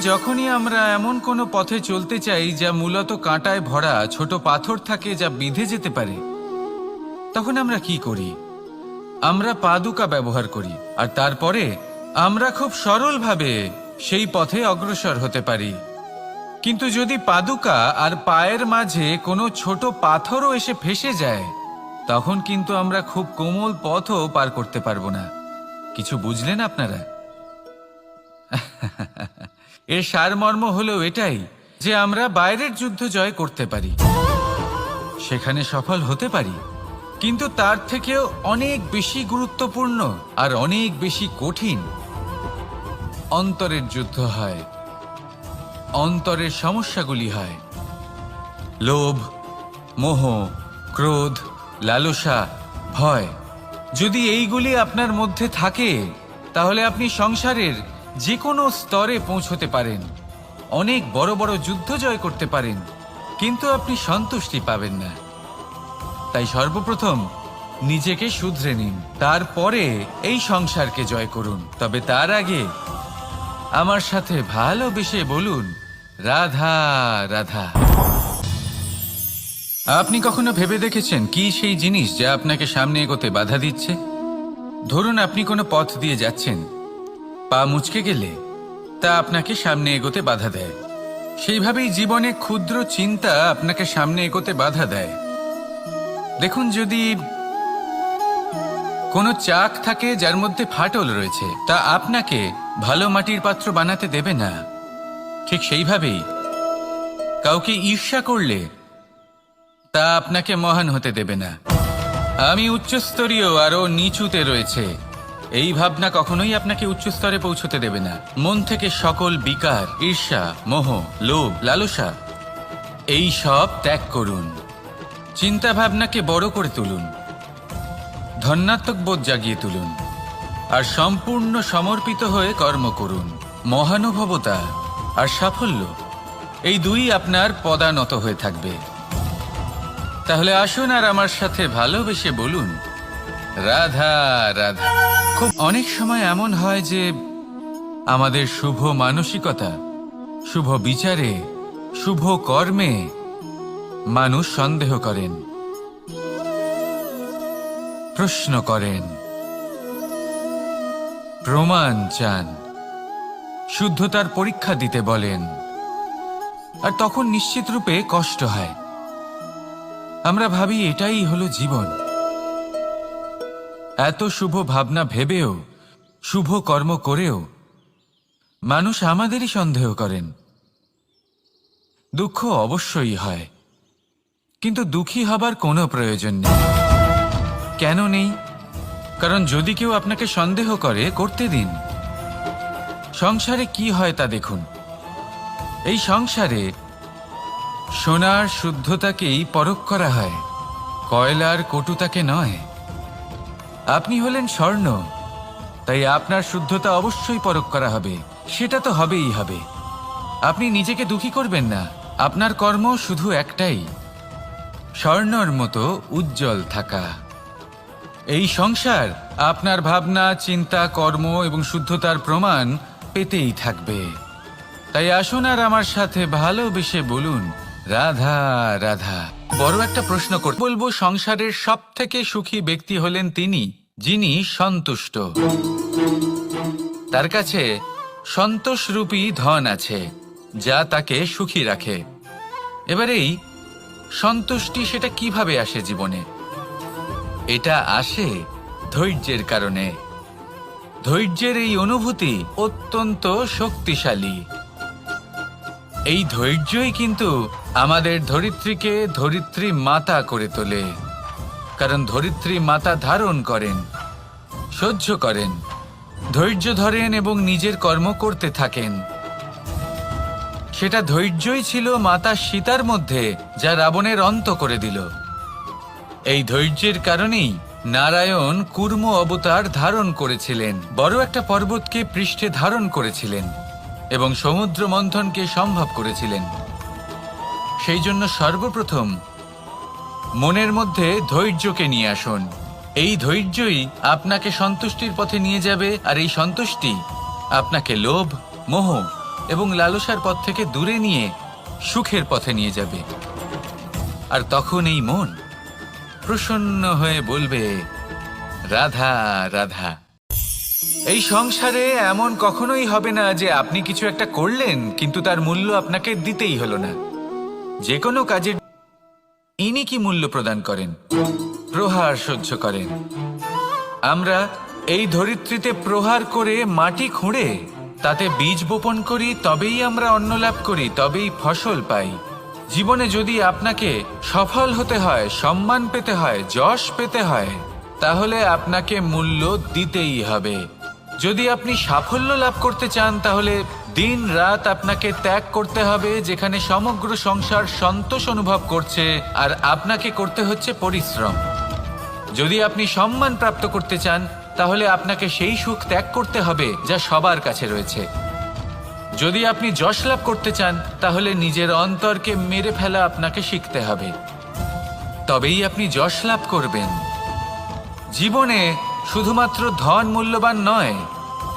যখনই আমরা এমন কোনো পথে চলতে চাই যা মূলত কাঁটায় ভরা ছোট পাথর থাকে যা বিঁধে যেতে পারে, তখন আমরা কি করি? আমরা পাদুকা ব্যবহার করি, আর তারপরে আমরা খুব সরলভাবে সেই পথে অগ্রসর হতে পারি। কিন্তু যদি পাদুকা আর পায়ের মাঝে কোনো ছোট পাথরও এসে ফেঁসে যায়, তখন কিন্তু আমরা খুব কোমল পথও পার করতে পারবো না। কিছু বুঝলেন আপনারা? এর সারমর্ম হলো এটাই যে আমরা বাইরের যুদ্ধ জয় করতে পারি, সেখানে সফল হতে পারি, কিন্তু তার থেকেও অনেক বেশি গুরুত্বপূর্ণ আর অনেক বেশি কঠিন অন্তরের যুদ্ধ হয়। অন্তরের সমস্যাগুলি হয় লোভ, মোহ, ক্রোধ, লালসা, ভয়। যদি এইগুলি আপনার মধ্যে থাকে, তাহলে আপনি সংসারের যে কোনো স্তরে পৌঁছতে পারেন, অনেক বড় বড় যুদ্ধ জয় করতে পারেন, কিন্তু আপনি সন্তুষ্টি পাবেন না। তাই সর্বপ্রথম নিজেকে শুধরে নিন, তারপরে এই সংসারকে জয় করুন। তবে তার আগে আমার সাথে ভালোবেসে বলুন, রাধা রাধা। আপনি কখনো ভেবে দেখেছেন কি সেই জিনিস যা আপনাকে সামনে এগোতে বাধা দিচ্ছে? ধরুন আপনি কোনো পথ দিয়ে যাচ্ছেন, পা মুচকে গেলে তা আপনাকে সামনে এগোতে বাধা দেয়। সেইভাবেই জীবনে ক্ষুদ্র চিন্তা আপনাকে সামনে এগোতে বাধা দেয়। দেখুন, যদি কোনো চাক থাকে যার মধ্যে ফাটল রয়েছে, তা আপনাকে ভালো মাটির পাত্র বানাতে দেবে না। ঠিক সেইভাবেই কাউকে ঈর্ষা করলে তা আপনাকে মহান হতে দেবে না। আমি উচ্চস্তরীয় আরও নিচুতে রয়েছে, এই ভাবনা কখনোই আপনাকে উচ্চ স্তরে পৌঁছতে দেবে না। মন থেকে সকল বিকার, ঈর্ষা, মোহ, লোভ, লালসা এই সব ত্যাগ করুন। চিন্তা ভাবনাকে বড় করে তুলুন, ধন্যাত্মক বোধ জাগিয়ে তুলুন, আর সম্পূর্ণ সমর্পিত হয়ে কর্ম করুন। মহানুভবতা আর সাফল্য এই দুই আপনার পদানত হয়ে থাকবে। তাহলে আসুন আর আমার সাথে ভালোবেসে বলুন, রাধা রাধা। খুব অনেক সময় এমন হয় যে আমাদের শুভ মানসিকতা, শুভ বিচারে, শুভ কর্মে মানুষ সন্দেহ করেন, প্রশ্ন করেন, প্রমাণ চান, শুদ্ধতার পরীক্ষা দিতে বলেন, আর তখন নিশ্চিত রূপে কষ্ট হয়। আমরা ভাবি এটাই হলো জীবন। এত শুভ ভাবনা ভেবেও, শুভ কর্ম করেও মানুষ আমাদেরই সন্দেহ করেন। দুঃখ অবশ্যই হয়, কিন্তু দুঃখী হবার কোনো প্রয়োজন নেই। কেন নেই? কারণ যদি কেউ আপনাকে সন্দেহ করে, করতে দিন। সংসারে কি হয় তা দেখুন। এই সংসারে সোনার শুদ্ধতাকেই পরখ করা হয়, কয়লার কটুতাকে নয়। আপনি হলেন স্বর্ণ, তাই আপনার শুদ্ধতা অবশ্যই পরখ করা হবে। সেটা তো হবেই হবে। আপনি নিজেকে দুঃখী করবেন না। আপনার কর্ম শুধু একটাই, স্বর্ণর মতো উজ্জ্বল থাকা। এই সংসার আপনার ভাবনা, চিন্তা, কর্ম এবং শুদ্ধতার প্রমাণ পেতেই থাকবে। তাই আসুন আর আমার সাথে ভালোবেসে বলুন, রাধা রাধা। বড় একটা প্রশ্ন করতে বলবো, সংসারের সব থেকে সুখী ব্যক্তি হলেন তিনি যিনি সন্তুষ্ট। তার কাছে সন্তোষরূপী ধন আছে যা তাকে সুখী রাখে। এবারেই সন্তুষ্টি সেটা কিভাবে আসে জীবনে? এটা আসে ধৈর্যের কারণে। ধৈর্যের এই অনুভূতি অত্যন্ত শক্তিশালী। এই ধৈর্যই কিন্তু আমাদের ধরিত্রীকে ধরিত্রী মাতা করে তোলে। কারণ ধরিত্রী মাতা ধারণ করেন, সহ্য করেন, ধৈর্য ধরেন এবং নিজের কর্ম করতে থাকেন। সেটা ধৈর্যই ছিল মাতা সীতার মধ্যে, যা রাবণের অন্ত করে দিল। এই ধৈর্যের কারণেই নারায়ণ কুর্ম অবতার ধারণ করেছিলেন, বড় একটা পর্বতকে পৃষ্ঠে ধারণ করেছিলেন এবং সমুদ্র মন্থনকে সম্ভব করেছিলেন। সেই জন্য সর্বপ্রথম মনের মধ্যে ধৈর্যকে নিয়ে আসুন। এই ধৈর্যই আপনাকে সন্তুষ্টির পথে নিয়ে যাবে, আর এই সন্তুষ্টি আপনাকে লোভ, মোহ এবং লালসার পথ থেকে দূরে নিয়ে সুখের পথে নিয়ে যাবে। আর তখন এই মন প্রসন্ন হয়ে বলবে, রাধা রাধা। এই সংসারে এমন কখনোই হবে না যে আপনি কিছু একটা করলেন কিন্তু তার মূল্য আপনাকে দিতেই হলো না। যে কোনো কাজের ইনি কি মূল্য প্রদান করেন? প্রহার সহ্য করেন। আমরা এই ধরিত্রীতে প্রহার করে মাটি খুঁড়ে তাতে বীজ বপন করি, তবেই আমরা অন্ন লাভ করি, তবেই ফসল পাই। জীবনে যদি আপনাকে সফল হতে হয়, সম্মান পেতে হয়, যশ পেতে হয়, তাহলে আপনাকে মূল্য দিতেই হবে। যদি আপনি সাফল্য লাভ করতে চান তাহলে দিন রাত আপনাকে ত্যাগ করতে হবে, যেখানে সমগ্র সংসার সন্তোষ অনুভব করছে আর আপনাকে করতে হচ্ছে পরিশ্রম। যদি আপনি সম্মান প্রাপ্ত করতে চান তাহলে আপনাকে সেই সুখ ত্যাগ করতে হবে যা সবার কাছে রয়েছে। যদি আপনি যশ লাভ করতে চান তাহলে নিজের অন্তরকে মেরে ফেলা আপনাকে শিখতে হবে, তবেই আপনি যশ লাভ করবেন। জীবনে শুধুমাত্র ধন মূল্যবান নয়,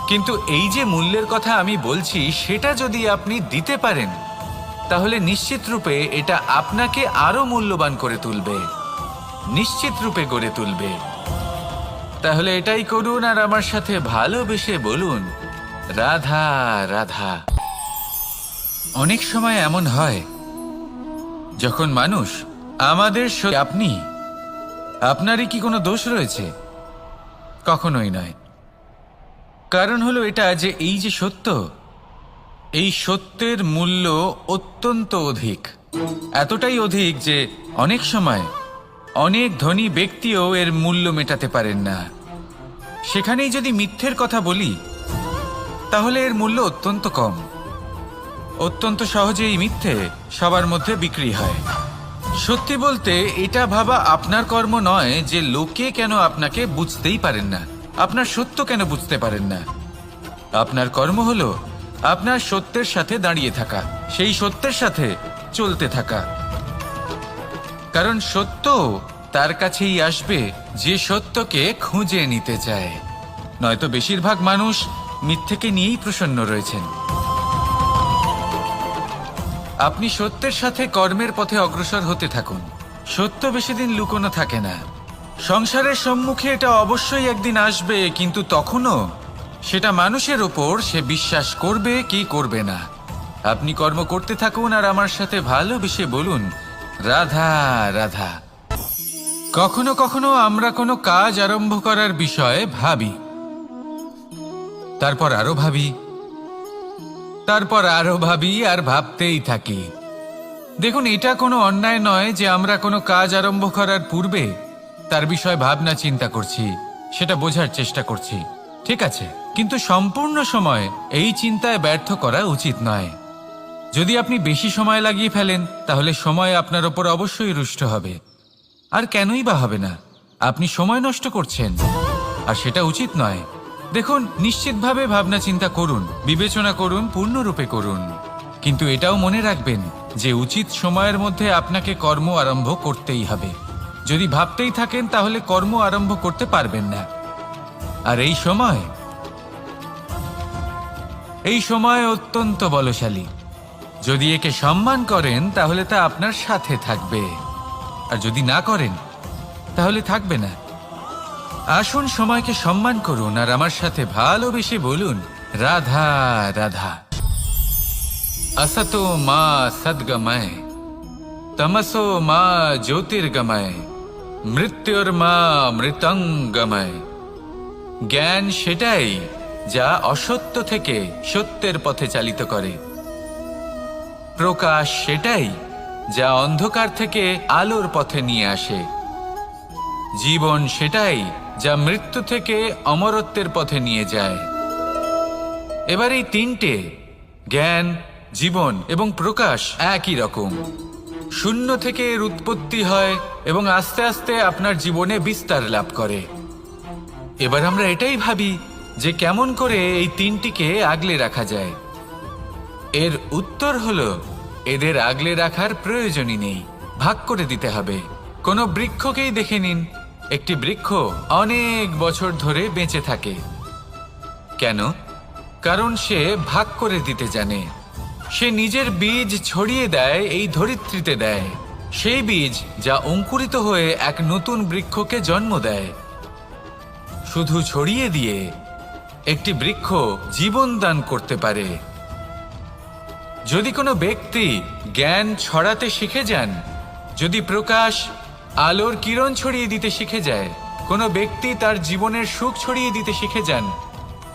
কিন্তু এই যে মূল্যের কথা আমি বলছি সেটা যদি আপনি দিতে পারেন তাহলে নিশ্চিত রূপে এটা আপনাকে আরো মূল্যবান করে তুলবে, নিশ্চিত রূপে গড়ে তুলবে। তাহলে এটাই করুন আর আমার সাথে ভালোবেসে বলুন, রাধা রাধা। অনেক সময় এমন হয় যখন মানুষ আমাদের আপনি আপনারই কি কোনো দোষ রয়েছে? কখনোই নয়। কারণ হলো এটা যে এই যে সত্য, এই সত্যের মূল্য অত্যন্ত অধিক, এতটাই অধিক যে অনেক সময় অনেক ধনী ব্যক্তিও এর মূল্য মেটাতে পারেন না। সেখানেই যদি মিথ্যের কথা বলি তাহলে এর মূল্য অত্যন্ত কম। অত্যন্ত সহজেই মিথ্যে সবার মধ্যে বিক্রি হয়। সত্যি বলতে এটা ভাবা আপনার কর্ম নয় যে লোকে কেন আপনাকে বুঝতেই পারেন না, আপনার সত্য কেন বুঝতে পারেন না। আপনার কর্ম হলো আপনার সত্যের সাথে দাঁড়িয়ে থাকা, সেই সত্যের সাথে চলতে থাকা। কারণ সত্য তার কাছেই আসবে যে সত্যকে খুঁজে নিতে চায়। নয়তো বেশিরভাগ মানুষ মিথ্যেকে নিয়েই প্রসন্ন রয়েছেন। আপনি সত্যের সাথে কর্মের পথে অগ্রসর হতে থাকুন। সত্য বেশি দিন লুকোনো থাকে না। সংসারের সম্মুখে এটা অবশ্যই একদিন আসবে, কিন্তু তখনও সেটা মানুষের ওপর সে বিশ্বাস করবে কি করবে না। আপনি কর্ম করতে থাকুন আর আমার সাথে ভালোবেসে বলুন, রাধা রাধা। কখনো কখনো আমরা কোনো কাজ আরম্ভ করার বিষয়ে ভাবি, তারপর আরো ভাবি, তারপর আরো ভাবি আর ভাবতেই থাকি। দেখুন, এটা কোনো অন্যায় নয় যে আমরা কোনো কাজ আরম্ভ করার পূর্বে তার বিষয়ে ভাবনা চিন্তা করছি, সেটা বোঝার চেষ্টা করছি, ঠিক আছে। কিন্তু সম্পূর্ণ সময় এই চিন্তায় ব্যর্থ করা উচিত নয়। যদি আপনি বেশি সময় লাগিয়ে ফেলেন তাহলে সময় আপনার ওপর অবশ্যই রুষ্ট হবে। আর কেনই বা হবে না? আপনি সময় নষ্ট করছেন আর সেটা উচিত নয়। দেখুন, নিশ্চিতভাবে ভাবনা চিন্তা করুন, বিবেচনা করুন, পূর্ণরূপে করুন, কিন্তু এটাও মনে রাখবেন যে উচিত সময়ের মধ্যে আপনাকে কর্ম আরম্ভ করতেই হবে। যদি ভাবতেই থাকেন তাহলে কর্ম আরম্ভ করতে পারবেন না। আর এই সময় অত্যন্ত বলশালী। যদি একে সম্মান করেন তাহলে তা আপনার সাথে থাকবে, আর যদি না করেন তাহলে থাকবে না। আসুন সময়কে সম্মান করুন আর আমার সাথে ভালোবেসে বলুন, রাধা রাধা। असतो मा सद्गमय, तमसो मा ज्योतिर्गमय, মৃত্যুর্মা মৃতঙ্গময়। জ্ঞান সেটাই যা অসত্য থেকে সত্যের পথে চালিত করে। প্রকাশ সেটাই যা অন্ধকার থেকে আলোর পথে নিয়ে আসে। জীবন সেটাই যা মৃত্যু থেকে অমরত্বের পথে নিয়ে যায়। এবার এই তিনটে, জ্ঞান, জীবন এবং প্রকাশ, একই রকম। শূন্য থেকে এর উৎপত্তি হয় এবং আস্তে আস্তে আপনার জীবনে বিস্তার লাভ করে। এবার আমরা এটাই ভাবি যে কেমন করে এই তিনটিকে আগলে রাখা যায়। এর উত্তর হলো, এদের আগলে রাখার প্রয়োজনই নেই, ভাগ করে দিতে হবে। কোনো বৃক্ষকেই দেখে নিন, একটি বৃক্ষ অনেক বছর ধরে বেঁচে থাকে। কেন? কারণ সে ভাগ করে দিতে জানে। সে নিজের বীজ ছড়িয়ে দেয়, এই ধরিত্রীতে দেয়, সেই বীজ যা অঙ্কুরিত হয়ে এক নতুন বৃক্ষকে জন্ম দেয়। শুধু ছড়িয়ে দিয়ে একটি বৃক্ষ জীবন দান করতে পারে। যদি কোনো ব্যক্তি জ্ঞান ছড়াতে শিখে যান, যদি প্রকাশ আলোর কিরণ ছড়িয়ে দিতে শিখে যায়, কোনো ব্যক্তি তার জীবনের সুখ ছড়িয়ে দিতে শিখে যান,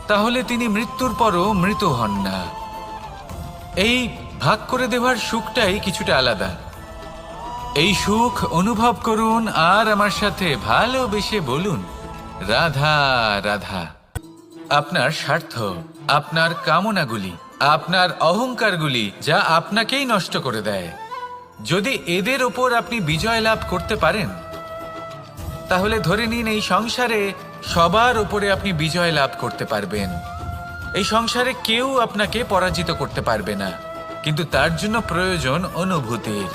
তাহলে তিনি মৃত্যুর পরও মৃত হন না। এই ভাগ করে দেওয়ার সুখটাই কিছুটা আলাদা। এই সুখ অনুভব করুন আর আমার সাথে ভালোবেসে বলুন, রাধা রাধা। আপনার স্বার্থ, আপনার কামনাগুলি, আপনার অহংকারগুলি যা আপনাকেই নষ্ট করে দেয়, যদি এদের ওপর আপনি বিজয় লাভ করতে পারেন, তাহলে ধরে নিন এই সংসারে সবার ওপরে আপনি বিজয় লাভ করতে পারবেন। এই সংসারে কেউ আপনাকে পরাজিত করতে পারবে না, কিন্তু তার জন্য প্রয়োজন অনুভূতির।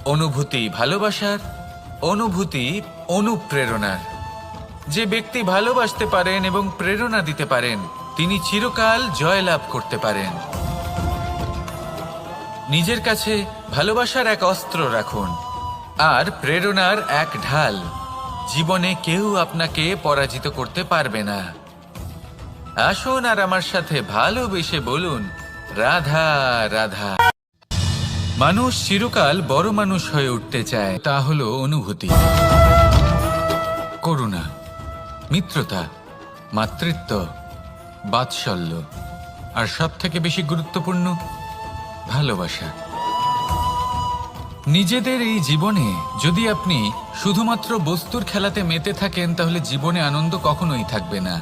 অনুভূতি ভালোবাসার, অনুভূতি অনুপ্রেরণার। যে ব্যক্তি ভালোবাসতে পারেন এবং প্রেরণা দিতে পারেন, তিনি চিরকাল জয় লাভ করতে পারেন। নিজের কাছে ভালোবাসার এক অস্ত্র রাখুন আর প্রেরণার এক ঢাল। জীবনে কেউ আপনাকে পরাজিত করতে পারবে না। আসুন আর আমার সাথে ভালোবেসে বলুন, রাধা রাধা। মানুষ চিরকাল বড় মানুষ হয়ে উঠতে চায়, তা হলো অনুভূতি, করুণা, মিত্রতা, মাতৃত্ব, বাৎসল্য, আর সব থেকে বেশি গুরুত্বপূর্ণ ভালোবাসা। নিজেদের এই জীবনে যদি আপনি শুধুমাত্র বস্তুর খেলাতে মেতে থাকেন, তাহলে জীবনে আনন্দ কখনোই থাকবে না।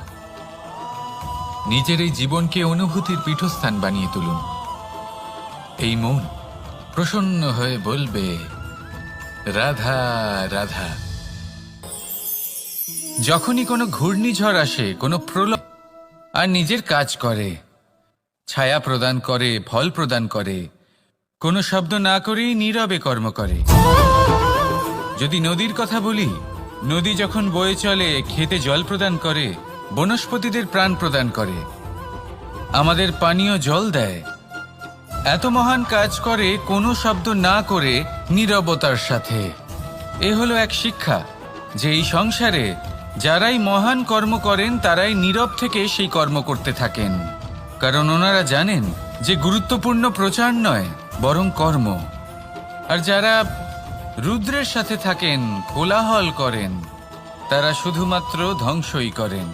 নিজের এই জীবনকে অনুভূতির পীঠস্থান বানিয়ে তুলুন। এই মন প্রসন্ন হয়ে বলবে, রাধা রাধা। যখনই কোনো ঘূর্ণিঝড় আসে, কোনো প্রলয়, আর নিজের কাজ করে, ছায়া প্রদান করে, ফল প্রদান করে, কোনো শব্দ না করেই নীরবে কর্ম করে। যদি নদীর কথা বলি, নদী যখন বয়ে চলে, খেতে জল প্রদান করে, বনস্পতিদের প্রাণ প্রদান করে, আমাদের পানীয় জল দেয়। এত মহান কাজ করে কোনো শব্দ না করে, নীরবতার সাথে। এ হলো এক শিক্ষা যে এই সংসারে যারাই মহান কর্ম করেন, তারাই নীরব থেকে সেই কর্ম করতে থাকেন। কারণ ওনারা জানেন যে গুরুত্বপূর্ণ প্রচার নয়, বরং কর্ম। আর যারা রুদ্রের সাথে থাকেন, কোলাহল করেন, তারা শুধুমাত্র ধ্বংসই করেন।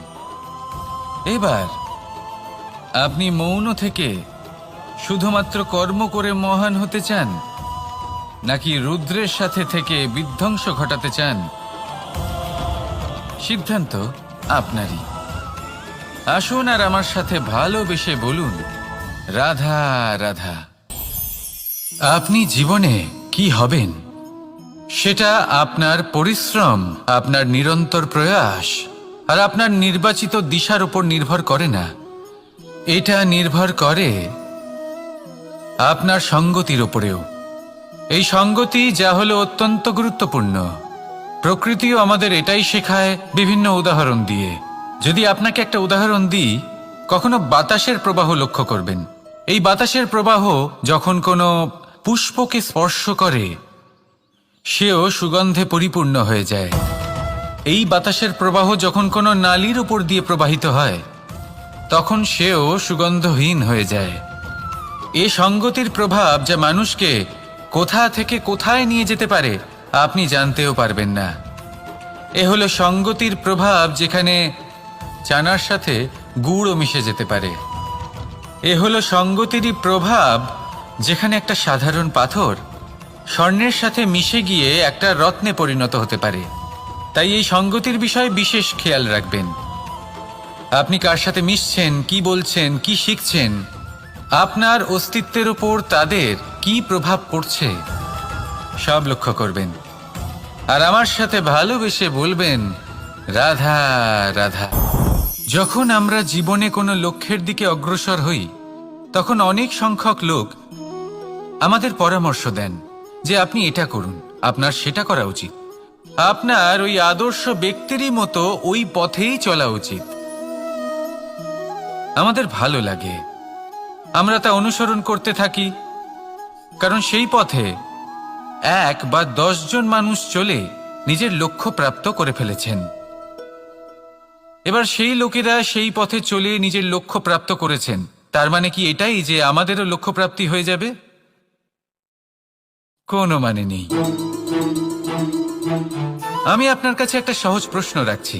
এবার আপনি মৌন থেকে শুধুমাত্র কর্ম করে মহান হতে চান, নাকি রুদ্রের সাথে থেকে বিধ্বংস ঘটাতে চান? সিদ্ধান্ত আপনারই। আসুন আর আমার সাথে ভালোবেসে বলুন, রাধা রাধা। আপনি জীবনে কি হবেন, সেটা আপনার পরিশ্রম, আপনার নিরন্তর প্রয়াস আর আপনার নির্বাচিত দিশার উপর নির্ভর করে না। এটা নির্ভর করে আপনার সঙ্গতির উপরেও। এই সঙ্গতি যা হলো অত্যন্ত গুরুত্বপূর্ণ। প্রকৃতিও আমাদের এটাই শেখায় বিভিন্ন উদাহরণ দিয়ে। যদি আপনাকে একটা উদাহরণ দিই, কখনো বাতাসের প্রবাহ লক্ষ্য করবেন। এই বাতাসের প্রবাহ যখন কোনো পুষ্পকে স্পর্শ করে, সেও সুগন্ধে পরিপূর্ণ হয়ে যায়। এই বাতাসের প্রবাহ যখন কোনো নালীর উপর দিয়ে প্রবাহিত হয়, তখন সেও সুগন্ধহীন হয়ে যায়। এ সঙ্গতির প্রভাব যা মানুষকে কোথা থেকে কোথায় নিয়ে যেতে পারে, আপনি জানতেও পারবেন না। এ হলো সঙ্গতির প্রভাব, যেখানে চানার সাথে গুড়ও মিশে যেতে পারে। এ হলো সঙ্গতিরই প্রভাব, যেখানে একটা সাধারণ পাথর স্বর্ণের সাথে মিশে গিয়ে একটা রত্নে পরিণত হতে পারে। তাই এই সঙ্গতির বিষয়ে বিশেষ খেয়াল রাখবেন। আপনি কার সাথে মিশছেন, কি বলছেন, কি শিখছেন, আপনার অস্তিত্বের উপর তাদের কি প্রভাব পড়ছে, সব লক্ষ্য করবেন। আর আমার সাথে ভালোবেসে বলবেন, রাধা রাধা। যখন আমরা জীবনে কোনো লক্ষ্যের দিকে অগ্রসর হই, তখন অনেক সংখ্যক লোক আমাদের পরামর্শ দেন যে আপনি এটা করুন, আপনার সেটা করা উচিত, আপনার ওই আদর্শ ব্যক্তিরই মতো ওই পথেই চলা উচিত। আমাদের ভালো লাগে, আমরা তা অনুসরণ করতে থাকি, কারণ সেই পথে 1 বা 10 জন মানুষ চলে নিজের লক্ষ্য প্রাপ্ত করে ফেলেছেন। এবার সেই লোকেরা সেই পথে চলে নিজের লক্ষ্য প্রাপ্ত করেছেন, তার মানে কি এটাই যে আমাদেরও লক্ষ্য প্রাপ্তি হয়ে যাবে? কোনো মানে নেই। আমি আপনার কাছে একটা সহজ প্রশ্ন রাখছি,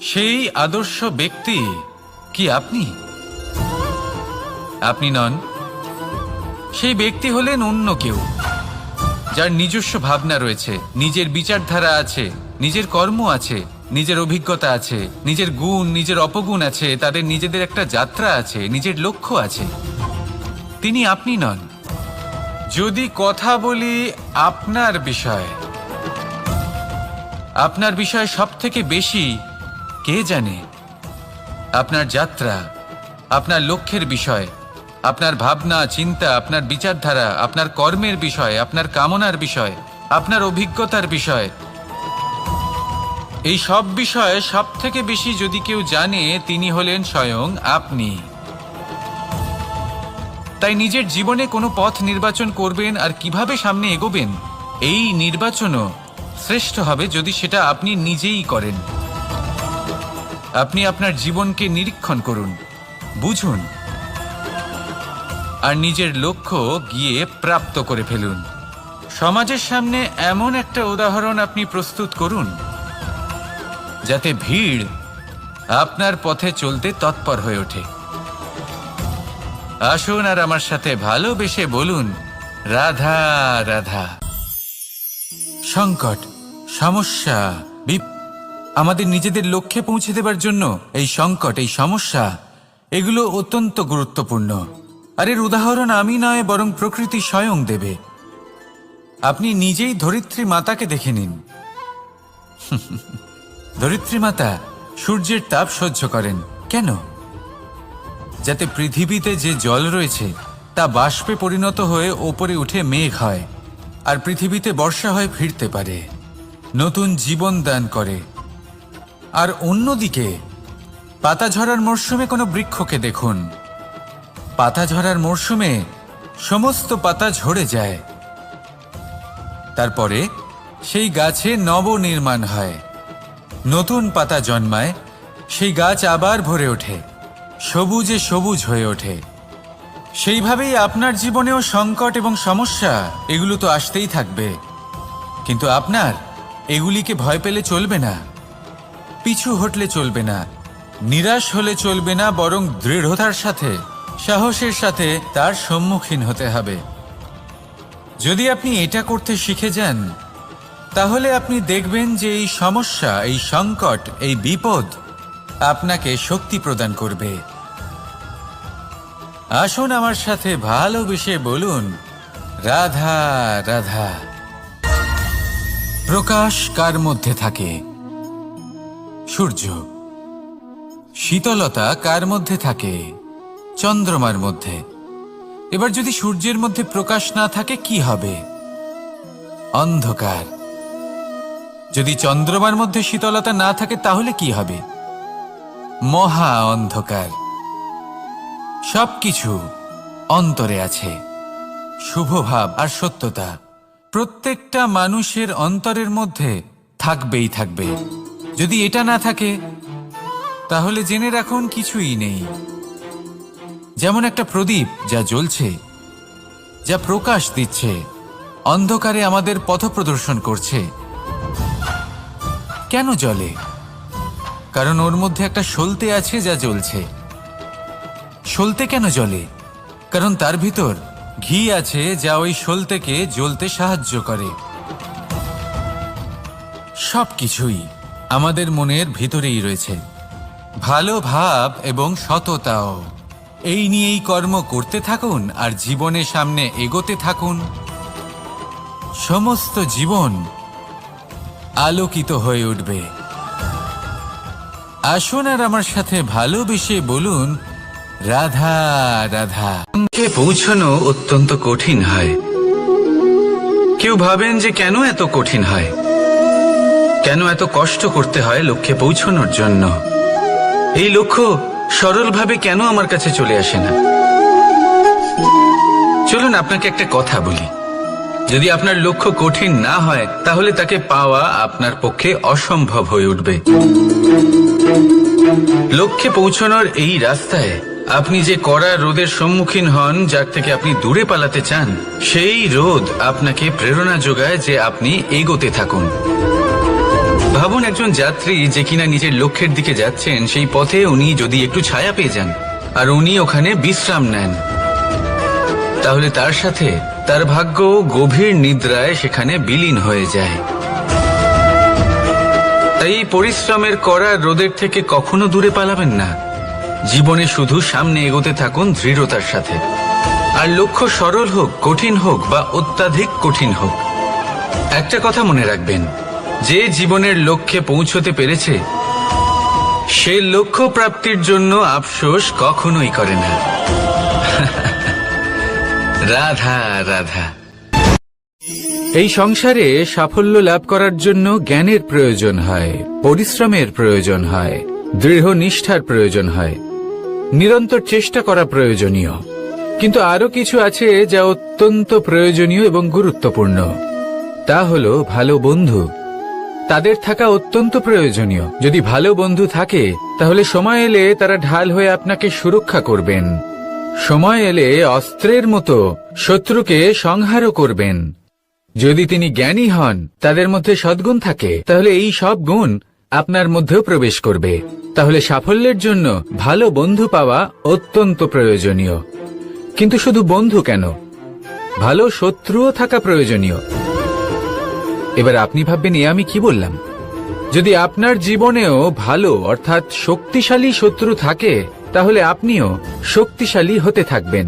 সেই আদর্শ ব্যক্তি কি আপনি? আপনি নন। সেই ব্যক্তি হলেন অন্য কেউ, যার নিজস্ব ভাবনা রয়েছে, নিজের বিচারধারা আছে, নিজের কর্ম আছে, নিজের অভিজ্ঞতা আছে, নিজের গুণ, নিজের অপগুণ আছে, তাদের নিজেদের একটা যাত্রা আছে, নিজের লক্ষ্য আছে। তিনি আপনি নন। যদি কথা বলি আপনার বিষয়ে, আপনার বিষয়ে সব থেকে বেশি কে জানে? আপনার যাত্রা, আপনার লক্ষ্যের বিষয়, আপনার ভাবনা চিন্তা, আপনার বিচারধারা, আপনার কর্মের বিষয়, আপনার কামনার বিষয়, আপনার অভিজ্ঞতার বিষয়, এই সব বিষয়ে সব থেকে বেশি যদি কেউ জানে, তিনি হলেন স্বয়ং আপনি। তাই নিজের জীবনে কোনো পথ নির্বাচন করবেন আর কিভাবে সামনে এগোবেন, এই নির্বাচনও শ্রেষ্ঠ হবে যদি সেটা আপনি নিজেই করেন। আপনি আপনার জীবনকে নিরীক্ষণ করুন, বুঝুন, আর নিজের লক্ষ্য গিয়ে প্রাপ্ত করে ফেলুন। সমাজের সামনে এমন একটা উদাহরণ আপনি প্রস্তুত করুন যাতে ভিড় আপনার পথে চলতে তৎপর হয়ে ওঠে। আসুন আর আমার সাথে ভালোবেসে বলুন, রাধা রাধা। সংকট, সমস্যা, আমাদের নিজেদের লক্ষ্যে পৌঁছে দেবার জন্য এই সংকট, এই সমস্যা, এগুলো অত্যন্ত গুরুত্বপূর্ণ। আর এর উদাহরণ আমি নয়, বরং প্রকৃতি স্বয়ং দেবে। আপনি নিজেই ধরিত্রী মাতাকে দেখে নিন। ধরিত্রী মাতা সূর্যের তাপ সহ্য করেন কেন? যাতে পৃথিবীতে যে জল রয়েছে তা বাষ্পে পরিণত হয়ে ওপরে উঠে মেঘ হয়, আর পৃথিবীতে বর্ষা হয়ে ফিরতে পারে, নতুন জীবন দান করে। আর অন্যদিকে পাতা ঝরার মরশুমে কোনো বৃক্ষকে দেখুন, পাতা ঝরার মরশুমে সমস্ত পাতা ঝরে যায়, তারপরে সেই গাছে নবনির্মাণ হয়, নতুন পাতা জন্মায়, সেই গাছ আবার ভরে ওঠে, সবুজে সবুজ হয়ে ওঠে। সেইভাবেই আপনার জীবনেও সংকট এবং সমস্যা এগুলো তো আসতেই থাকবে, কিন্তু আপনার এগুলিকে ভয় পেলে চলবে না, পিছু হটলে চলবে না, নিরাশ হলে চলবে না, বরং দৃঢ়তার সাথে, সাহসের সাথে তার সম্মুখীন হতে হবে। যদি আপনি এটা করতে শিখে যান, তাহলে আপনি দেখবেন যে এই সমস্যা, এই সংকট, এই বিপদ আপনাকে শক্তি প্রদান করবে। আসুন আমার সাথে ভালোবেসে বলুন, রাধা রাধা। প্রকাশ কার মধ্যে থাকে? সূর্য। শীতলতা কার মধ্যে থাকে? চন্দ্রমার মধ্যে। এবার যদি সূর্যের মধ্যে প্রকাশ না থাকে কি হবে? অন্ধকার। যদি চন্দ্রমার মধ্যে শীতলতা না থাকে তাহলে কি হবে? মহা অন্ধকার। সবকিছু অন্তরে আছে, শুভভাব আর সত্যতা প্রত্যেকটা মানুষের অন্তরের মধ্যে থাকবেই থাকবে। যদি এটা না থাকে তাহলে জেনে রাখুন কিছুই নেই। যেমন একটা প্রদীপ যা জ্বলছে, যা প্রকাশ দিচ্ছে, অন্ধকারে আমাদের পথ প্রদর্শন করছে। কেন জ্বলে? কারণ ওর মধ্যে একটা সলতে আছে যা জ্বলছে। সলতে কেন জ্বলে? কারণ তার ভিতর ঘি আছে যা ওই সলতেকে জ্বলতে সাহায্য করে। সবকিছুই আমাদের মনের ভিতরেই রয়েছে, ভালো ভাব এবং সততাও। এই নিয়েই কর্ম করতে থাকুন আর জীবনের সামনে এগোতে থাকুন। সমস্ত জীবন আলোকিত হয়ে উঠবে। আসুন আর আমার সাথে ভালোবেসে বলুন, রাধা রাধা। লক্ষ্যে পৌঁছানো অত্যন্ত কঠিন হয়। কেউ ভাবেন যে কেন এত কঠিন হয়, কেন এত কষ্ট করতে হয় লক্ষ্যে পৌঁছানোর জন্য। এই লক্ষ্য সরলভাবে কেন আমার কাছে চলে আসে না? চলুন আপনাকে একটা কথা বলি, যদি আপনার লক্ষ্য কঠিন না হয় তাহলে তাকে পাওয়া আপনার পক্ষে অসম্ভব হয়ে উঠবে। লক্ষ্যে পৌঁছানোর এই রাস্তায় আপনি যে কড়া রোদের সম্মুখীন হন, যার থেকে আপনি দূরে পালাতে চান, সেই রোদ আপনাকে প্রেরণা যোগায় যে আপনি এগোতে থাকুন। ভাবুন একজন যাত্রী যে কিনা নিজের লক্ষ্যের দিকে যাচ্ছেন, সেই পথে উনি যদি একটু ছায়া পেয়ে যান আর উনি ওখানে বিশ্রাম নেন, তাহলে তার সাথে তার ভাগ্য গভীর নিদ্রায় সেখানে বিলীন হয়ে যায়। তাই পরিশ্রমের কড়া রোদের থেকে কখনো দূরে পালাবেন না। জীবনে শুধু সামনে এগোতে থাকুন দৃঢ়তার সাথে। আর লক্ষ্য সরল হোক, কঠিন হোক বা অত্যাধিক কঠিন হোক, একটা কথা মনে রাখবেন, যে জীবনের লক্ষ্যে পৌঁছতে পেরেছে সে লক্ষ্য প্রাপ্তির জন্য আফসোস কখনোই করে না। রাধা রাধা। এই সংসারে সাফল্য লাভ করার জন্য জ্ঞানের প্রয়োজন হয়, পরিশ্রমের প্রয়োজন হয়, দৃঢ় নিষ্ঠার প্রয়োজন হয়, নিরন্তর চেষ্টা করা প্রয়োজনীয়। কিন্তু আরো কিছু আছে যা অত্যন্ত প্রয়োজনীয় এবং গুরুত্বপূর্ণ। তা হলো ভালো বন্ধু। তাদের থাকা অত্যন্ত প্রয়োজনীয়। যদি ভালো বন্ধু থাকে তাহলে সময় এলে তারা ঢাল হয়ে আপনাকে সুরক্ষা করবেন। সময় এলে অস্ত্রের মতো শত্রুকে সংহারও করবেন। যদি তিনি জ্ঞানী হন, তাদের মধ্যে সদ্গুণ থাকে, তাহলে এই সব গুণ আপনার মধ্যেও প্রবেশ করবে। তাহলে সাফল্যের জন্য ভালো বন্ধু পাওয়া অত্যন্ত প্রয়োজনীয়। কিন্তু শুধু বন্ধু কেন, ভালো শত্রুও থাকা প্রয়োজনীয়। এবার আপনি ভাববেন, এ আমি কি বললাম? যদি আপনার জীবনেও ভালো অর্থাৎ শক্তিশালী শত্রু থাকে, তাহলে আপনিও শক্তিশালী হতে থাকবেন।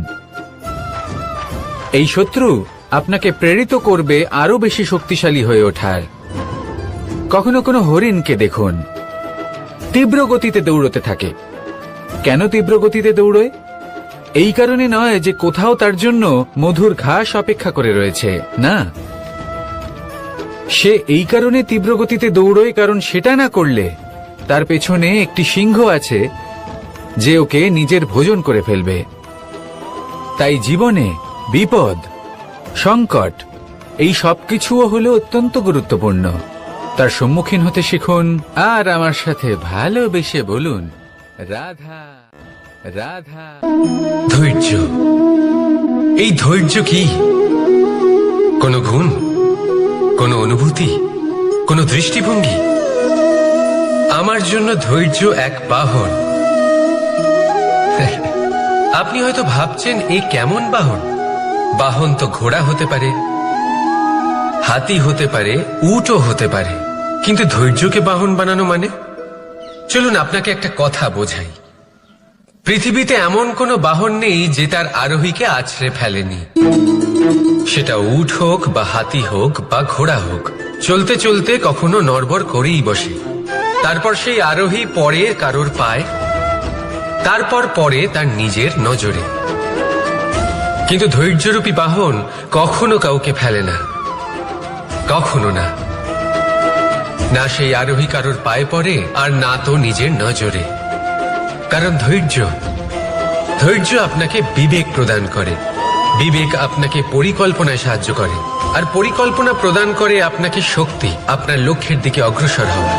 এই শত্রু আপনাকে প্রেরিত করবে আরো বেশি শক্তিশালী হয়ে ওঠার। কখনো কোনো হরিণকে দেখুন, তীব্র গতিতে দৌড়তে থাকে। কেন তীব্র গতিতে দৌড়য়? এই কারণে নয় যে কোথাও তার জন্য মধুর ঘাস অপেক্ষা করে রয়েছে, না। সে এই কারণে তীব্র গতিতে দৌড়য় কারণ সেটা না করলে তার পেছনে একটি সিংহ আছে যে ওকে নিজের ভোজন করে ফেলবে। তাই জীবনে বিপদ, সংকট, এই সবকিছুও হলো অত্যন্ত গুরুত্বপূর্ণ। তার সম্মুখীন হতে শিখুন আর আমার সাথে ভালোবেসে বলুন, রাধা রাধা। ধৈর্য। এই ধৈর্য কি কোনো গুণ, কোনো অনুভূতি, কোনো দৃষ্টিভঙ্গি? আমার জন্য ধৈর্য এক বাহন। আপনি হয়তো ভাবছেন, এ কেমন বাহন? বাহন তো ঘোড়া হতে পারে, হাতি হতে পারে, উটও হতে পারে, কিন্তু ধৈর্যকে বাহন বানানো মানে? চলুন আপনাকে একটা কথা বোঝাই। পৃথিবীতে এমন কোনো বাহন নেই যে তার আরোহীকে আছড়ে ফেলেনি। সেটা উট হোক বা হাতি হোক বা ঘোড়া হোক, চলতে চলতে কখনো নড়বড় করেই বসে। তারপর সেই আরোহী পরে কারোর পায়, তারপর পরে তার নিজের নজরে। কিন্তু ধৈর্যরূপী বাহন কখনো কাউকে ফেলে না, কখনো না। না সেই আরোহী কারোর পায়ে পড়ে আর না তো নিজের নজরে। কারণ ধৈর্য আপনাকে বিবেক প্রদান করে, বিবেক আপনাকে পরিকল্পনায় সাহায্য করে, আর পরিকল্পনা প্রদান করে আপনাকে শক্তি, আপনার লক্ষ্যের দিকে অগ্রসর হওয়ার।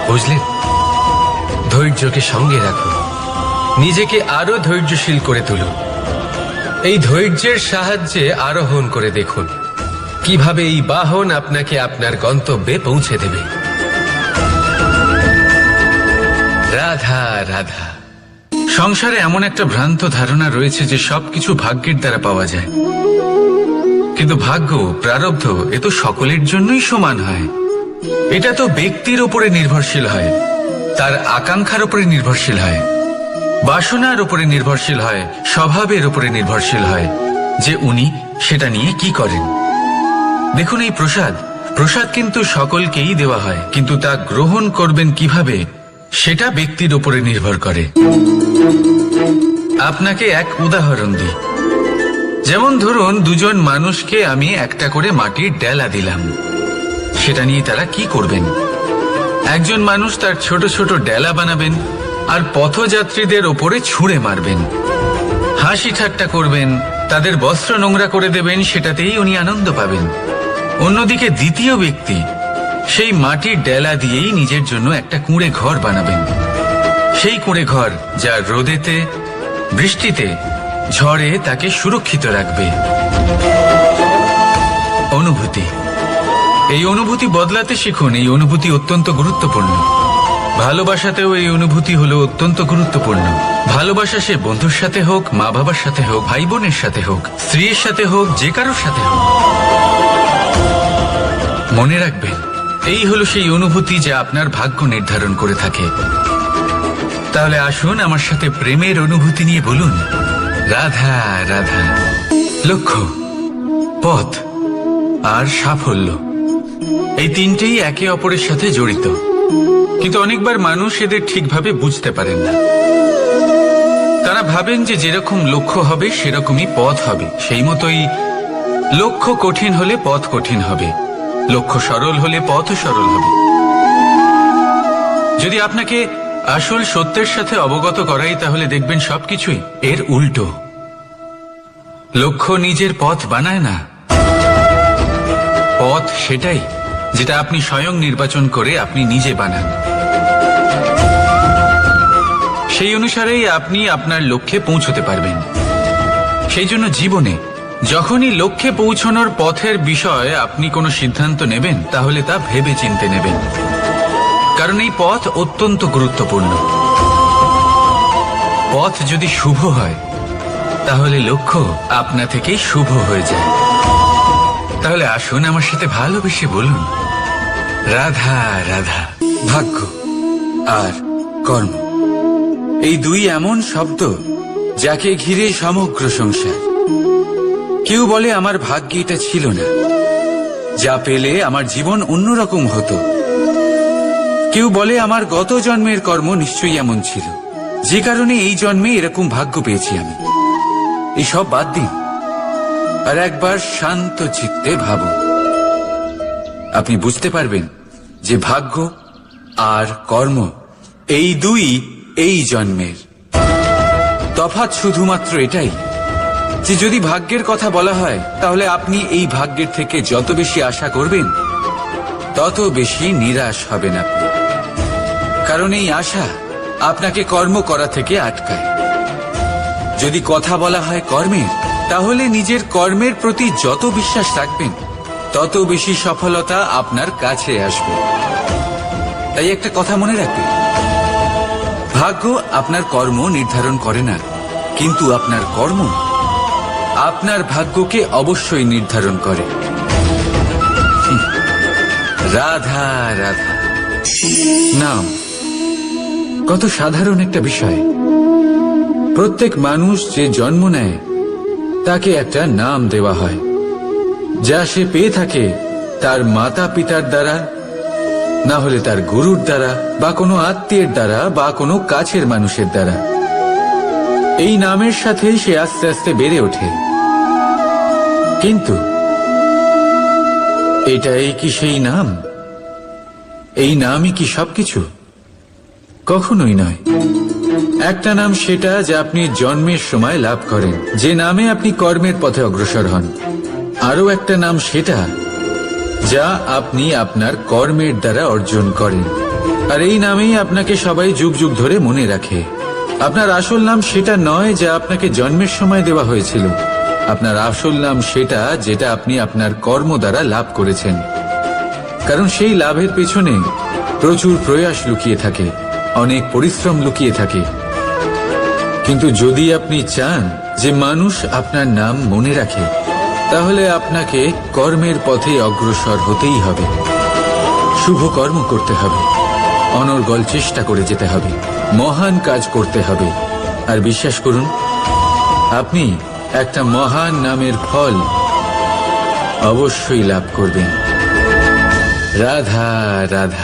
বুঝলেন? ধৈর্যকে সঙ্গে রাখুন, নিজেকে আরো ধৈর্যশীল করে তুলুন। এই ধৈর্যের সাহায্যে আরোহণ করে দেখুন কিভাবে এই বাহন আপনাকে আপনার গন্তব্যে পৌঁছে দেবে। রাধা রাধা। সংসারে এমন একটা ভ্রান্ত ধারণা রয়েছে যে সবকিছু ভাগ্যের দ্বারা পাওয়া যায়। কিন্তু ভাগ্য, প্রারব্ধ, এ তো সকলের জন্যই সমান হয়। এটা তো ব্যক্তির উপরে নির্ভরশীল হয়, তার আকাঙ্ক্ষার উপরে নির্ভরশীল হয়, বাসনার উপরে নির্ভরশীল হয়, স্বভাবের উপরে নির্ভরশীল হয় যে উনি সেটা নিয়ে কি করেন। দেখুন, এই প্রসাদ কিন্তু সকলকেই দেওয়া হয়, কিন্তু তা গ্রহণ করবেন কিভাবে সেটা ব্যক্তির উপরে নির্ভর করে। আপনাকে এক উদাহরণ দিই। যেমন ধরুন, দুজন মানুষকে আমি একটা করে মাটির ডেলা দিলাম, সেটা নিয়ে তারা কি করবেন? একজন মানুষ তার ছোট ছোট ডেলা বানাবেন আর পথযাত্রীদের ওপরে ছুঁড়ে মারবেন। হাসি ঠাট্টা করবেন, তাদের বস্ত্র নোংরা করে দেবেন, সেটাতেই উনি আনন্দ পাবেন। অন্যদিকে দ্বিতীয় ব্যক্তি সেই মাটির ডেলা দিয়েই নিজের জন্য একটা কুঁড়ে ঘর বানাবেন। সেই কুঁড়ে ঘর যা রোদেতে, বৃষ্টিতে, ঝড়ে তাকে সুরক্ষিত রাখবে। অনুভূতি, এই অনুভূতি বদলাতে শিখুন। এই অনুভূতি অত্যন্ত গুরুত্বপূর্ণ। ভালোবাসাতেও এই অনুভূতি হলো অত্যন্ত গুরুত্বপূর্ণ। ভালোবাসা সে বন্ধুর সাথে হোক, মা বাবার সাথে হোক, ভাই বোনের সাথে হোক, স্ত্রীর সাথে হোক, যে কারোর সাথে হোক। মনে রাখবেন, এই হলো সেই অনুভূতি যা আপনার ভাগ্য নির্ধারণ করে থাকে। তাহলে আসুন আমার সাথে প্রেমের অনুভূতি নিয়ে বলুন, রাধা রাধা। লক্ষ্য, পথ আর সাফল্য, এই তিনটেই একে অপরের সাথে জড়িত, কিন্তু অনেকবার মানুষ এদের ঠিকভাবে বুঝতে পারেন না। তারা ভাবেন যে যেরকম লক্ষ্য হবে সেরকমই পথ হবে। সেই মতোই লক্ষ্য কঠিন হলে পথ কঠিন হবে, লক্ষ্য সরল হলে পথও সরল হবে। যদি আপনাকে আসল সত্যের সাথে অবগত করাই, তাহলে দেখবেন সবকিছুই এর উল্টো। লক্ষ্য নিজের পথ বানায় না, পথ সেটাই যেটা আপনি স্বয়ং নির্বাচন করে আপনি নিজে বানান। সেই অনুসারেই আপনি আপনার লক্ষ্যে পৌঁছতে পারবেন। সেই জন্য জীবনে যখনই লক্ষ্যে পৌঁছানোর পথের বিষয়ে আপনি কোনো সিদ্ধান্ত নেবেন, তাহলে তা ভেবে চিন্তে নেবেন, কারণ এই পথ অত্যন্ত গুরুত্বপূর্ণ। পথ যদি শুভ হয়, তাহলে লক্ষ্য আপনা থেকেই শুভ হয়ে যায়। তাহলে আসুন আমার সাথে ভালোবেসে বলুন, রাধা রাধা। ভাগ্য আর কর্ম, এই দুই এমন শব্দ যাকে ঘিরে সমগ্র সংসার। কেউ বলে আমার ভাগ্যে এটা ছিল না, যা পেলে আমার জীবন অন্যরকম হতো। কেউ বলে আমার গত জন্মের কর্ম নিশ্চয়ই এমন ছিল, যে কারণে এই জন্মে এরকম ভাগ্য পেয়েছি আমি। এসব বাদ দিন আর একবার শান্ত চিত্তে ভাবুন। আপনি বুঝতে পারবেন যে ভাগ্য আর কর্ম এই দুই এই জন্মের। তফাৎ শুধুমাত্র এটাই যে যদি ভাগ্যের কথা বলা হয়, তাহলে আপনি এই ভাগ্যের থেকে যত বেশি আশা করবেন, তত বেশি নিরাশ হবেন আপনি। কারণ এই আশা আপনাকে কর্ম করা থেকে আটকায়। যদি কথা বলা হয় কর্মের, তাহলে নিজের কর্মের প্রতি যত বিশ্বাস রাখবেন, তত বেশি সফলতা আপনার কাছে আসবে। তাই একটা কথা মনে রাখবেন, ভাগ্য আপনার কর্ম নির্ধারণ করে না, কিন্তু আপনার কর্ম আপনার ভাগ্যকে অবশ্যই নির্ধারণ করে। রাধা রাধা নাম কত সাধারণ একটা বিষয়। প্রত্যেক মানুষ যে জন্ম নেয়, তাকে একটা নাম দেওয়া হয়, যা সে পেয়ে থাকে তার মাতা পিতার দ্বারা, না হলে তার গুরুর দ্বারা, বা কোনো আত্মীয়ের দ্বারা, বা কোনো কাছের মানুষের দ্বারা। এই নামের সাথেই সে আস্তে আস্তে বেড়ে ওঠে। কিন্তু এটাই কি সেই নাম? এই নামই কি সবকিছু? কখনোই নয়। একটা নাম সেটা যা আপনি জন্মের সময় লাভ করেন, যে নামে আপনি কর্মের পথে অগ্রসর হন। আরও একটা নাম সেটা যা আপনি আপনার কর্মের দ্বারা অর্জন করেন, আর এই নামেই আপনাকে সবাই যুগ যুগ ধরে মনে রাখে। আপনার আসল নাম সেটা নয় যা আপনাকে জন্মের সময় দেওয়া হয়েছিল। আপনার আসল নাম সেটা যেটা আপনি আপনার কর্ম দ্বারা লাভ করেছেন, কারণ সেই লাভের পেছনে প্রচুর প্রয়াস লুকিয়ে থাকে, অনেক পরিশ্রম লুকিয়ে থাকে। কিন্তু যদি আপনি চান যে মানুষ আপনার নাম মনে রাখে, তাহলে আপনাকে কর্মের পথে অগ্রসর হতেই হবে। শুভ কর্ম করতে হবে, অনর্গল চেষ্টা করে যেতে হবে, মহান কাজ করতে হবে। আর বিশ্বাস করুন, আপনি একটা মহান নামের ফল অবশ্যই লাভ করবেন। রাধা রাধা।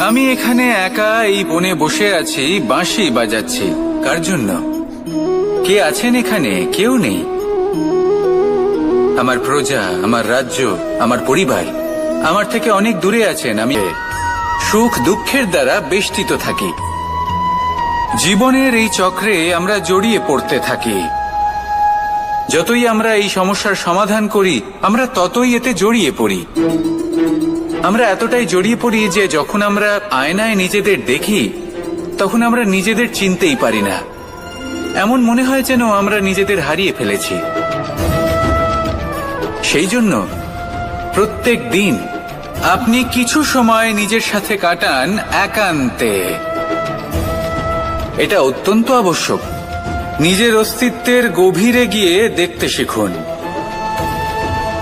আমি এখানে একা এই বনে বসে আছি, বাঁশি বাজাচ্ছি। কার জন্য? কে আছেন এখানে? কেউ নেই। আমার প্রজা, আমার রাজ্য, আমার পরিবার আমার থেকে অনেক দূরে আছেন। আমি সুখ দুঃখের দ্বারা বেষ্টিত থাকি। জীবনের এই চক্রে আমরা জড়িয়ে পড়তে থাকি। যতই আমরা এই সমস্যার সমাধান করি, আমরা ততই এতে জড়িয়ে পড়ি। আমরা এতটাই জড়িয়ে পড়ি যে যখন আমরা আয়নায় নিজেদের দেখি, তখন আমরা নিজেদের চিনতেই পারি না। এমন মনে হয় যেন আমরা নিজেদের হারিয়ে ফেলেছি। সেই জন্য প্রত্যেক দিন আপনি কিছু সময় নিজের সাথে কাটান একান্তে। এটা অত্যন্ত আবশ্যক। নিজের অস্তিত্বের গভীরে গিয়ে দেখতে শিখুন,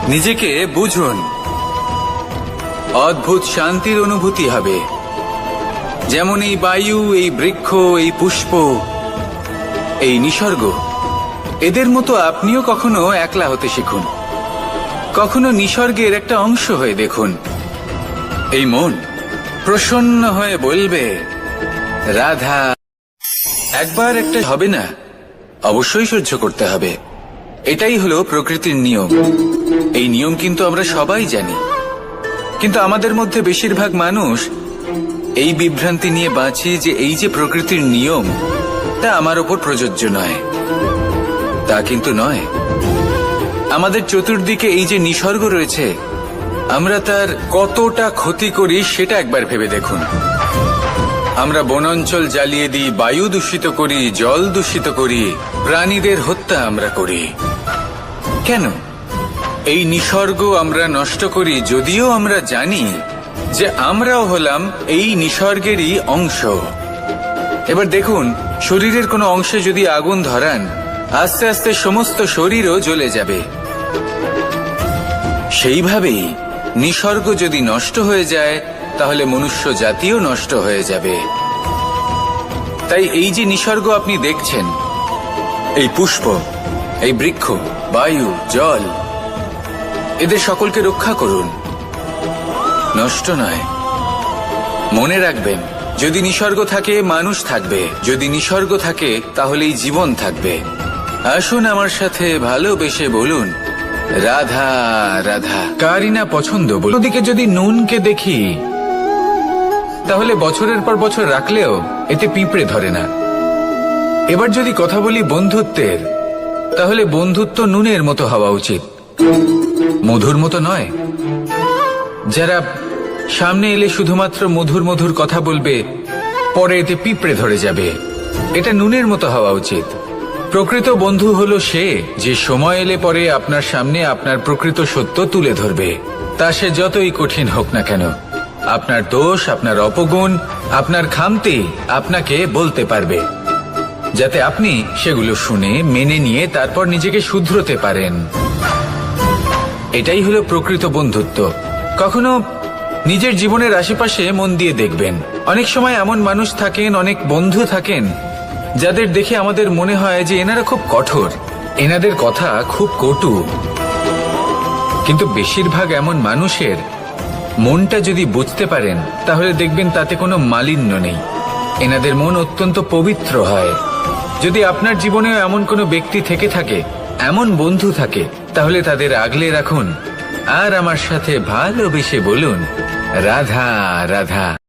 নিজেকে বুঝুন। অদ্ভুত শান্তির অনুভূতি হবে। যেমন এই বায়ু, এই বৃক্ষ, এই পুষ্প, এই নিসর্গ, এদের মতো আপনিও কখনো একলা হতে শিখুন। কখনো নিসর্গের একটা অংশ হয়ে দেখুন। এই মন প্রসন্ন হয়ে বলবে, রাধা। একবার একটা হবে না, অবশ্যই সহ্য করতে হবে। এটাই হলো প্রকৃতির নিয়ম। এই নিয়ম কিন্তু আমরা সবাই জানি, কিন্তু আমাদের মধ্যে বেশিরভাগ মানুষ এই বিভ্রান্তি নিয়ে বাঁচি যে এই যে প্রকৃতির নিয়ম, তা আমার ওপর প্রযোজ্য নয়। তা কিন্তু নয়। আমাদের চতুর্দিকে এই যে নিসর্গ রয়েছে, আমরা তার কতটা ক্ষতি করি সেটা একবার ভেবে দেখুন। আমরা বনাঞ্চল জ্বালিয়ে দিই, বায়ু দূষিত করি, জল দূষিত করি, প্রাণীদের হত্যা আমরা করি। কেন? এই নিসর্গ আমরা নষ্ট করি, যদিও আমরা জানি যে আমরাও হলাম এই নিসর্গেরই অংশ। এবার দেখুন, শরীরের কোনো অংশে যদি আগুন ধরান, আস্তে আস্তে সমস্ত শরীরও জ্বলে যাবে। সেইভাবেই নিসর্গ যদি নষ্ট হয়ে যায়, তাহলে মনুষ্য জাতিও নষ্ট হয়ে যাবে। তাই এই যে নিসর্গ আপনি দেখছেন, এই পুষ্প, এই বৃক্ষ, বায়ু, জল, এদের সকলকে রক্ষা করুন, নষ্ট নয়। মনে রাখবেন, যদি নিসর্গ থাকে মানুষ থাকবে, যদি নিসর্গ থাকে তাহলেই জীবন থাকবে। আসুন আমার সাথে ভালোবেসে বলুন, রাধা রাধা। কারই না পছন্দ বলুন। ওদিকে যদি নুনকে দেখি, তাহলে বছরের পর বছর রাখলেও এতে পিঁপড়ে ধরে না। এবার যদি কথা বলি বন্ধুত্বের, তাহলে বন্ধুত্ব নুনের মতো হওয়া উচিত, মধুর মতো নয়। যারা সামনে এলে শুধুমাত্র মধুর মধুর কথা বলবে, পরে এতে পিঁপড়ে ধরে যাবে। এটা নুনের মতো হওয়া উচিত। প্রকৃত বন্ধু হলো সে যে সময় এলে পরে আপনার সামনে আপনার প্রকৃত সত্য তুলে ধরবে, তা সে যতই কঠিন হোক না কেন। আপনার দোষ, আপনার অপগুণ, আপনার খামতি আপনাকে বলতে পারবে, যাতে আপনি সেগুলো শুনে মেনে নিয়ে তারপর নিজেকে শুধরোতে পারেন। এটাই হলো প্রকৃত বন্ধুত্ব। কখনো নিজের জীবনের আশেপাশে মন দিয়ে দেখবেন, অনেক সময় এমন মানুষ থাকেন, অনেক বন্ধু থাকেন, যাদের দেখে আমাদের মনে হয় যে এনারা খুব কঠোর, এনাদের কথা খুব কটু। কিন্তু বেশিরভাগ এমন মানুষের মনটা যদি বুঝতে পারেন, তাহলে দেখবেন তাতে কোনো মালিন্য নেই। এনাদের মন অত্যন্ত পবিত্র হয়। যদি আপনার জীবনেও এমন কোনো ব্যক্তি থেকে থাকে, এমন বন্ধু থাকে, তাহলে তাদের আগলে রাখুন আর আমার সাথে ভালোবেসে বলুন, রাধা রাধা।